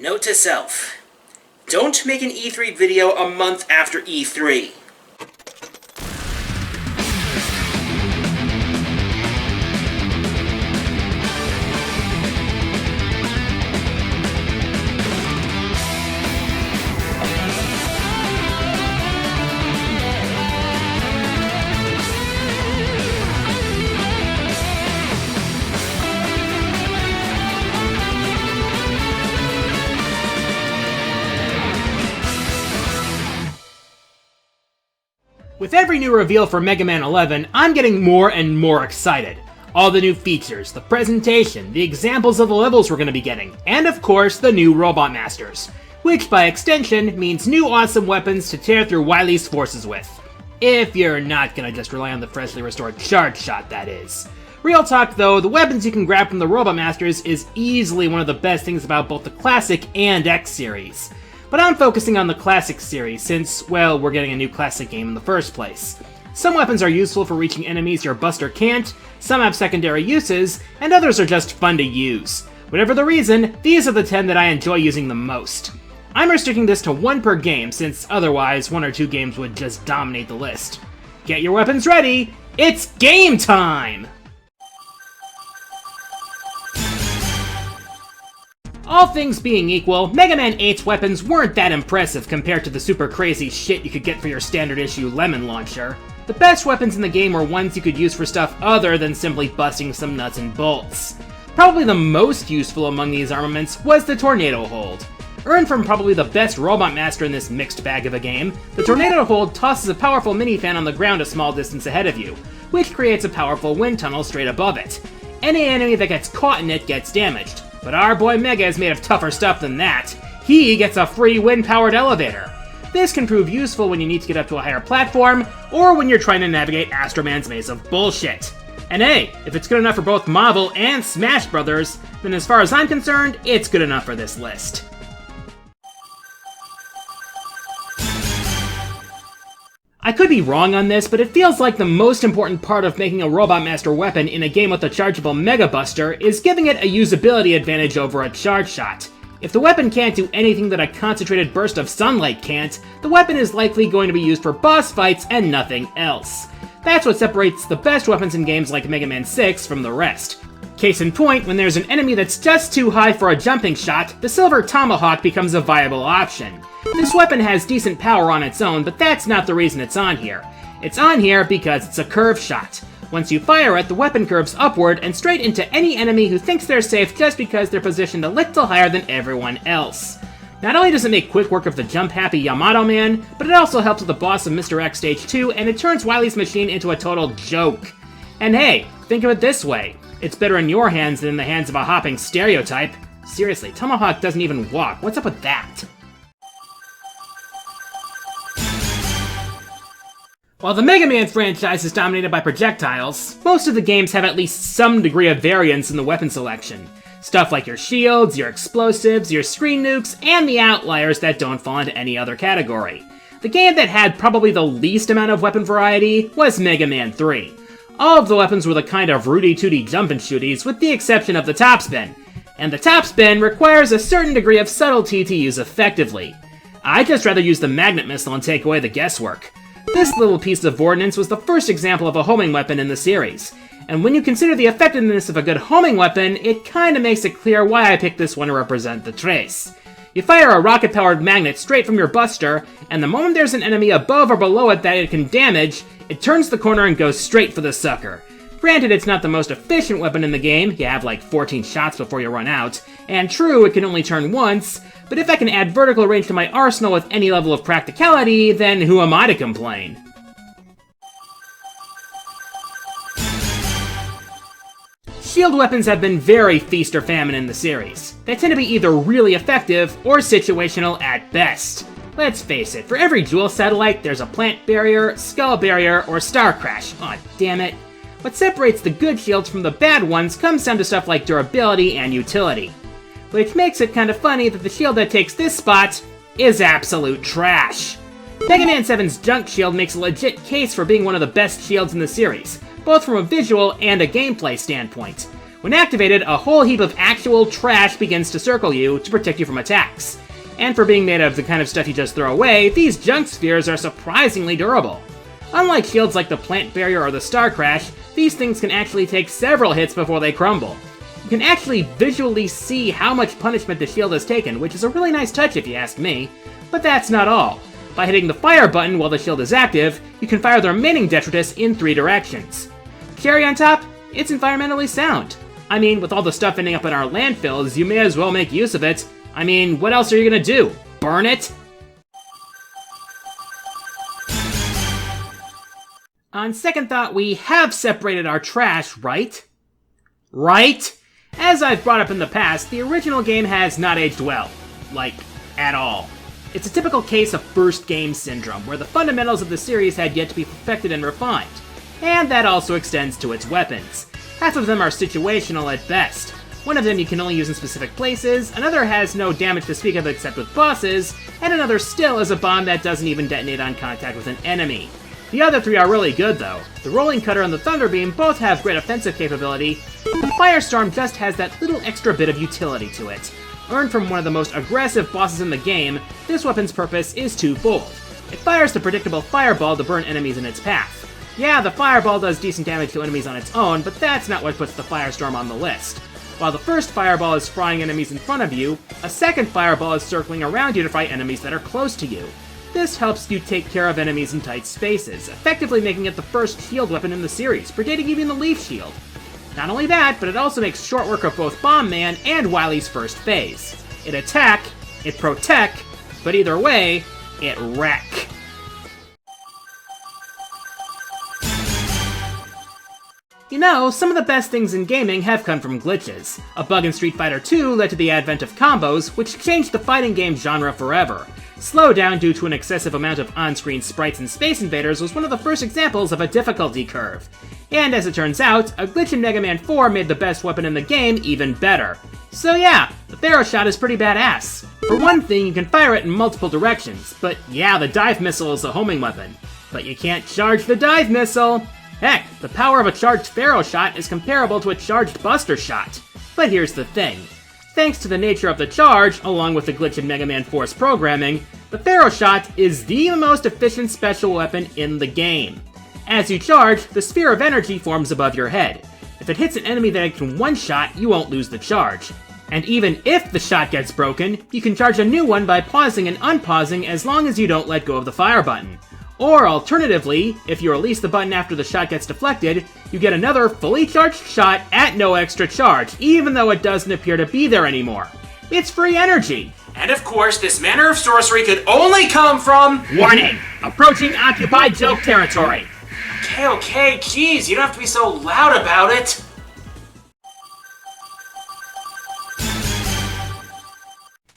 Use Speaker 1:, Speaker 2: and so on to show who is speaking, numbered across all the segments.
Speaker 1: Note to self, don't make an E3 video a month after E3.
Speaker 2: With every new reveal for Mega Man 11, I'm getting more and more excited. All the new features, the presentation, the examples of the levels we're going to be getting, and of course the new Robot Masters, which by extension means new awesome weapons to tear through Wily's forces with. If you're not going to just rely on the freshly restored Charge Shot, that is. Real talk though, the weapons you can grab from the Robot Masters is easily one of the best things about both the Classic and X series. But I'm focusing on the Classic series since, well, we're getting a new Classic game in the first place. Some weapons are useful for reaching enemies your Buster can't, some have secondary uses, and others are just fun to use. Whatever the reason, these are the 10 that I enjoy using the most. I'm restricting this to 1 per game since otherwise 1 or 2 games would just dominate the list. Get your weapons ready, it's game time! All things being equal, Mega Man 8's weapons weren't that impressive compared to the super crazy shit you could get for your standard issue Lemon Launcher. The best weapons in the game were ones you could use for stuff other than simply busting some nuts and bolts. Probably the most useful among these armaments was the Tornado Hold. Earned from probably the best Robot Master in this mixed bag of a game, the Tornado Hold tosses a powerful minifan on the ground a small distance ahead of you, which creates a powerful wind tunnel straight above it. Any enemy that gets caught in it gets damaged. But our boy Mega is made of tougher stuff than that. He gets a free wind-powered elevator. This can prove useful when you need to get up to a higher platform, or when you're trying to navigate Astro Man's maze of bullshit. And hey, if it's good enough for both Marvel and Smash Brothers, then as far as I'm concerned, it's good enough for this list. I could be wrong on this, but it feels like the most important part of making a Robot Master weapon in a game with a chargeable Mega Buster is giving it a usability advantage over a Charge Shot. If the weapon can't do anything that a concentrated burst of sunlight can't, the weapon is likely going to be used for boss fights and nothing else. That's what separates the best weapons in games like Mega Man 6 from the rest. Case in point, when there's an enemy that's just too high for a jumping shot, the Silver Tomahawk becomes a viable option. This weapon has decent power on its own, but that's not the reason it's on here. It's on here because it's a curve shot. Once you fire it, the weapon curves upward and straight into any enemy who thinks they're safe just because they're positioned a little higher than everyone else. Not only does it make quick work of the jump-happy Yamato Man, but it also helps with the boss of Mr. X Stage 2, and it turns Wily's machine into a total joke. And hey, think of it this way. It's better in your hands than in the hands of a hopping stereotype. Seriously, Tomahawk doesn't even walk. What's up with that? While the Mega Man franchise is dominated by projectiles, most of the games have at least some degree of variance in the weapon selection. Stuff like your shields, your explosives, your screen nukes, and the outliers that don't fall into any other category. The game that had probably the least amount of weapon variety was Mega Man 3. All of the weapons were the kind of rooty-tooty jump-and-shooties, with the exception of the topspin. And the topspin requires a certain degree of subtlety to use effectively. I'd just rather use the magnet missile and take away the guesswork. This little piece of ordnance was the first example of a homing weapon in the series. And when you consider the effectiveness of a good homing weapon, it kinda makes it clear why I picked this one to represent the Trace. You fire a rocket-powered magnet straight from your Buster, and the moment there's an enemy above or below it that it can damage, it turns the corner and goes straight for the sucker. Granted, it's not the most efficient weapon in the game, you have like 14 shots before you run out, and true, it can only turn once, but if I can add vertical range to my arsenal with any level of practicality, then who am I to complain? Shield weapons have been very feast or famine in the series. They tend to be either really effective or situational at best. Let's face it, for every Jewel satellite, there's a plant barrier, skull barrier, or star crash. Aw, damn it. What separates the good shields from the bad ones comes down to stuff like durability and utility. Which makes it kinda funny that the shield that takes this spot is absolute trash. Mega Man 7's Junk Shield makes a legit case for being one of the best shields in the series, both from a visual and a gameplay standpoint. When activated, a whole heap of actual trash begins to circle you to protect you from attacks. And for being made of the kind of stuff you just throw away, these junk spheres are surprisingly durable. Unlike shields like the plant barrier or the star crash, these things can actually take several hits before they crumble. You can actually visually see how much punishment the shield has taken, which is a really nice touch if you ask me. But that's not all. By hitting the fire button while the shield is active, you can fire the remaining detritus in 3 directions. Cherry on top, it's environmentally sound. I mean, with all the stuff ending up in our landfills, you may as well make use of it. I mean, what else are you gonna do? Burn it? On second thought, we have separated our trash, right? Right? As I've brought up in the past, the original game has not aged well. Like, at all. It's a typical case of first game syndrome, where the fundamentals of the series had yet to be perfected and refined. And that also extends to its weapons. Half of them are situational at best. One of them you can only use in specific places, another has no damage to speak of except with bosses, and another still is a bomb that doesn't even detonate on contact with an enemy. The other 3 are really good though. The Rolling Cutter and the Thunder Beam both have great offensive capability. The Firestorm just has that little extra bit of utility to it. Earned from one of the most aggressive bosses in the game, this weapon's purpose is twofold. It fires the predictable fireball to burn enemies in its path. Yeah, the fireball does decent damage to enemies on its own, but that's not what puts the Firestorm on the list. While the first fireball is frying enemies in front of you, a second fireball is circling around you to fry enemies that are close to you. This helps you take care of enemies in tight spaces, effectively making it the first shield weapon in the series, predating even the Leaf Shield. Not only that, but it also makes short work of both Bomb Man and Wily's first phase. It attack, it protect, but either way, it wreck. You know, some of the best things in gaming have come from glitches. A bug in Street Fighter II led to the advent of combos, which changed the fighting game genre forever. Slowdown due to an excessive amount of on-screen sprites and Space Invaders was one of the first examples of a difficulty curve. And as it turns out, a glitch in Mega Man 4 made the best weapon in the game even better. So yeah, the Pharaoh Shot is pretty badass. For one thing, you can fire it in multiple directions, but yeah, the dive missile is a homing weapon. But you can't charge the dive missile! Heck, the power of a charged Pharaoh Shot is comparable to a charged Buster Shot. But here's the thing. Thanks to the nature of the charge, along with the glitch in Mega Man 4's programming, the Pharaoh Shot is the most efficient special weapon in the game. As you charge, the sphere of energy forms above your head. If it hits an enemy that it can one-shot, you won't lose the charge. And even if the shot gets broken, you can charge a new one by pausing and unpausing as long as you don't let go of the fire button. Or alternatively, if you release the button after the shot gets deflected, you get another fully charged shot at no extra charge, even though it doesn't appear to be there anymore. It's free energy.
Speaker 1: And of course, this manner of sorcery could only come from...
Speaker 2: Warning! Approaching occupied joke territory.
Speaker 1: Okay, geez, you don't have to be so loud about it.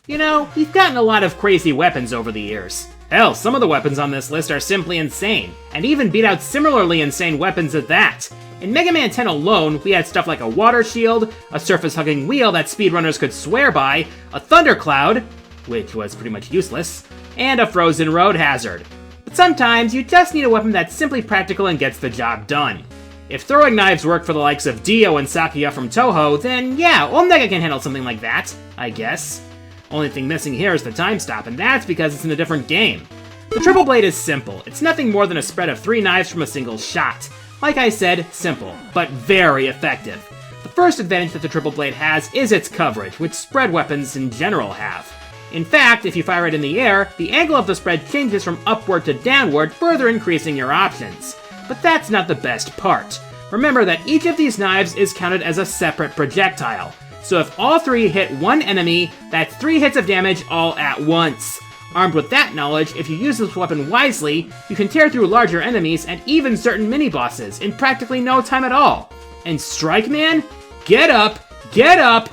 Speaker 2: You know, we've gotten a lot of crazy weapons over the years. Hell, some of the weapons on this list are simply insane, and even beat out similarly insane weapons at that. In Mega Man 10 alone, we had stuff like a water shield, a surface-hugging wheel that speedrunners could swear by, a thundercloud, which was pretty much useless, and a frozen road hazard. But sometimes, you just need a weapon that's simply practical and gets the job done. If throwing knives work for the likes of Dio and Sakuya from Toho, then yeah, Omega can handle something like that, I guess. Only thing missing here is the time stop, and that's because it's in a different game. The Triple Blade is simple. It's nothing more than a spread of 3 knives from a single shot. Like I said, simple, but very effective. The first advantage that the Triple Blade has is its coverage, which spread weapons in general have. In fact, if you fire it in the air, the angle of the spread changes from upward to downward, further increasing your options. But that's not the best part. Remember that each of these knives is counted as a separate projectile. So if all 3 hit one enemy, that's 3 hits of damage all at once. Armed with that knowledge, if you use this weapon wisely, you can tear through larger enemies and even certain mini-bosses in practically no time at all. And Strike Man? Get up, get out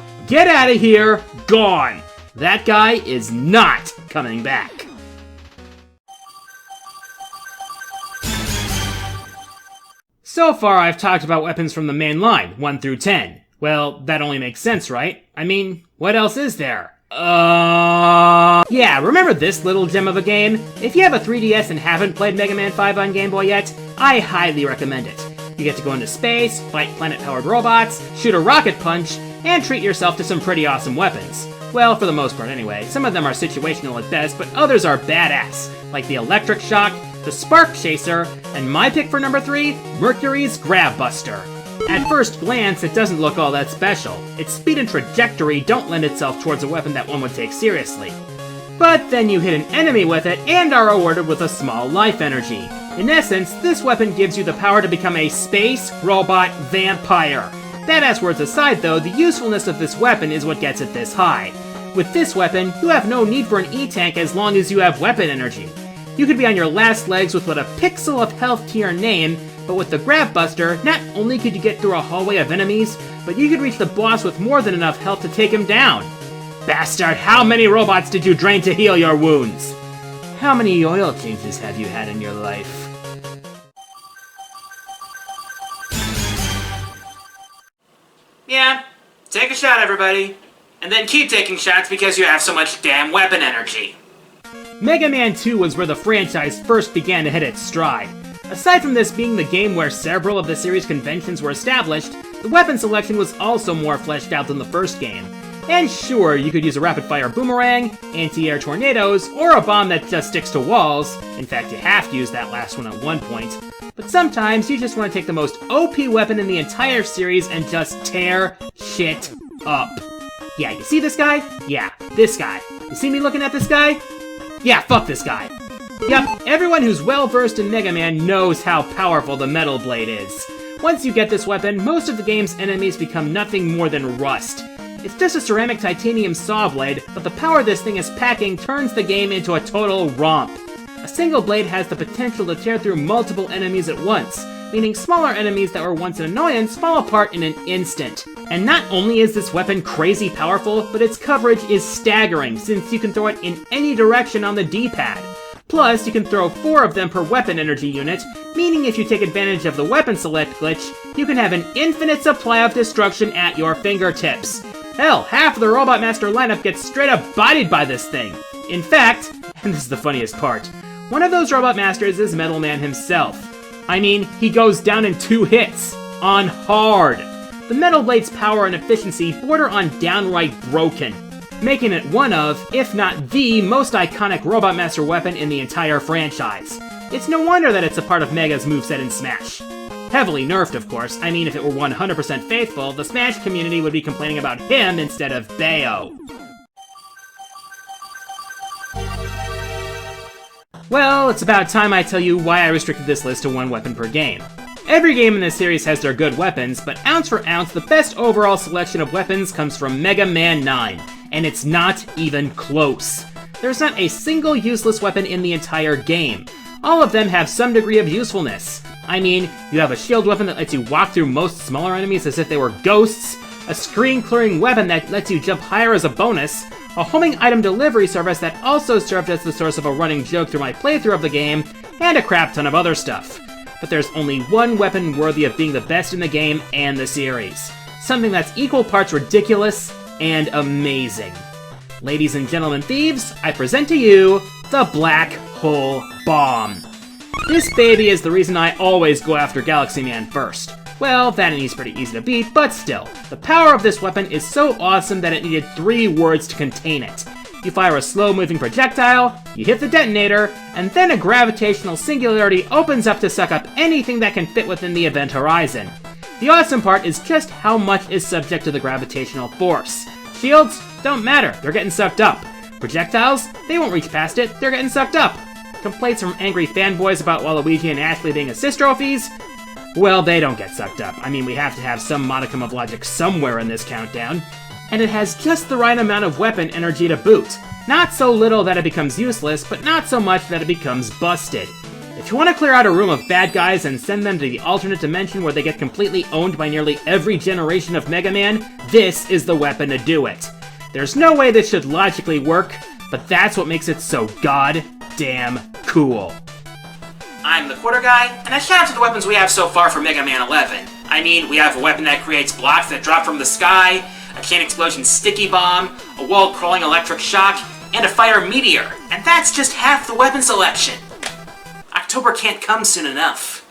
Speaker 2: of here, gone! That guy is not coming back. So far I've talked about weapons from the main line, 1 through 10. Well, that only makes sense, right? I mean, what else is there? Yeah, remember this little gem of a game? If you have a 3DS and haven't played Mega Man 5 on Game Boy yet, I highly recommend it. You get to go into space, fight planet-powered robots, shoot a rocket punch, and treat yourself to some pretty awesome weapons. Well, for the most part anyway. Some of them are situational at best, but others are badass, like the Electric Shock, the Spark Chaser, and my pick for number 3, Mercury's Grab Buster. At first glance, it doesn't look all that special. Its speed and trajectory don't lend itself towards a weapon that one would take seriously. But then you hit an enemy with it and are rewarded with a small life energy. In essence, this weapon gives you the power to become a space robot vampire. Badass words aside though, the usefulness of this weapon is what gets it this high. With this weapon, you have no need for an E-tank as long as you have weapon energy. You could be on your last legs with what a pixel of health to your name, but with the Grab Buster, not only could you get through a hallway of enemies, but you could reach the boss with more than enough health to take him down. Bastard, how many robots did you drain to heal your wounds? How many oil changes have you had in your life?
Speaker 1: Yeah, take a shot, everybody. And then keep taking shots because you have so much damn weapon energy.
Speaker 2: Mega Man 2 was where the franchise first began to hit its stride. Aside from this being the game where several of the series' conventions were established, the weapon selection was also more fleshed out than the first game. And sure, you could use a rapid-fire boomerang, anti-air tornadoes, or a bomb that just sticks to walls. In fact, you have to use that last one at one point. But sometimes you just want to take the most OP weapon in the entire series and just tear shit up. Yeah, you see this guy? Yeah, this guy. You see me looking at this guy? Yeah, fuck this guy. Yep, everyone who's well-versed in Mega Man knows how powerful the Metal Blade is. Once you get this weapon, most of the game's enemies become nothing more than rust. It's just a ceramic titanium saw blade, but the power this thing is packing turns the game into a total romp. A single blade has the potential to tear through multiple enemies at once, meaning smaller enemies that were once an annoyance fall apart in an instant. And not only is this weapon crazy powerful, but its coverage is staggering, since you can throw it in any direction on the D-pad. Plus, you can throw 4 of them per weapon energy unit, meaning if you take advantage of the weapon select glitch, you can have an infinite supply of destruction at your fingertips. Hell, half of the Robot Master lineup gets straight up bodied by this thing. In fact, and this is the funniest part, one of those Robot Masters is Metal Man himself. I mean, he goes down in 2 hits. On hard. The Metal Blade's power and efficiency border on downright broken, making it one of, if not the, most iconic Robot Master weapon in the entire franchise. It's no wonder that it's a part of Mega's moveset in Smash. Heavily nerfed, of course. I mean, if it were 100% faithful, the Smash community would be complaining about him instead of Bayo. Well, it's about time I tell you why I restricted this list to 1 weapon per game. Every game in this series has their good weapons, but ounce for ounce, the best overall selection of weapons comes from Mega Man 9, and it's not even close. There's not a single useless weapon in the entire game. All of them have some degree of usefulness. I mean, you have a shield weapon that lets you walk through most smaller enemies as if they were ghosts, a screen-clearing weapon that lets you jump higher as a bonus, a homing item delivery service that also served as the source of a running joke through my playthrough of the game, and a crap ton of other stuff. But there's only one weapon worthy of being the best in the game and the series. Something that's equal parts ridiculous and amazing. Ladies and gentlemen thieves, I present to you the Black Hole Bomb. This baby is the reason I always go after Galaxy Man first. Well, that and he's pretty easy to beat, but still. The power of this weapon is so awesome that it needed 3 words to contain it. You fire a slow-moving projectile, you hit the detonator, and then a gravitational singularity opens up to suck up anything that can fit within the event horizon. The awesome part is just how much is subject to the gravitational force. Shields? Don't matter, they're getting sucked up. Projectiles? They won't reach past it, they're getting sucked up. Complaints from angry fanboys about Waluigi and Ashley being assist trophies? Well, they don't get sucked up. I mean, we have to have some modicum of logic somewhere in this countdown. And it has just the right amount of weapon energy to boot. Not so little that it becomes useless, but not so much that it becomes busted. If you want to clear out a room of bad guys and send them to the alternate dimension where they get completely owned by nearly every generation of Mega Man, this is the weapon to do it. There's no way this should logically work, but that's what makes it so goddamn cool.
Speaker 1: I'm the Quarter Guy, and a shout out to the weapons we have so far for Mega Man 11. I mean, we have a weapon that creates blocks that drop from the sky, a chain explosion sticky bomb, a wall-crawling electric shock, and a fire meteor. And that's just half the weapon selection. October can't come soon enough.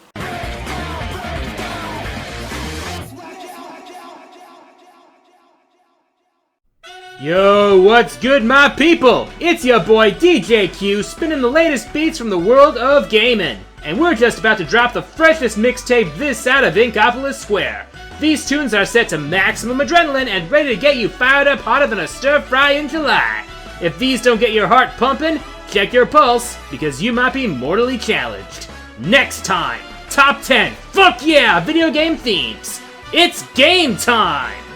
Speaker 2: Yo, what's good, my people? It's your boy DJ Q spinning the latest beats from the world of gaming. And we're just about to drop the freshest mixtape this side of Inkopolis Square. These tunes are set to maximum adrenaline and ready to get you fired up hotter than a stir fry in July. If these don't get your heart pumping, check your pulse, because you might be mortally challenged. Next time, Top 10 Fuck Yeah video game themes. It's game time!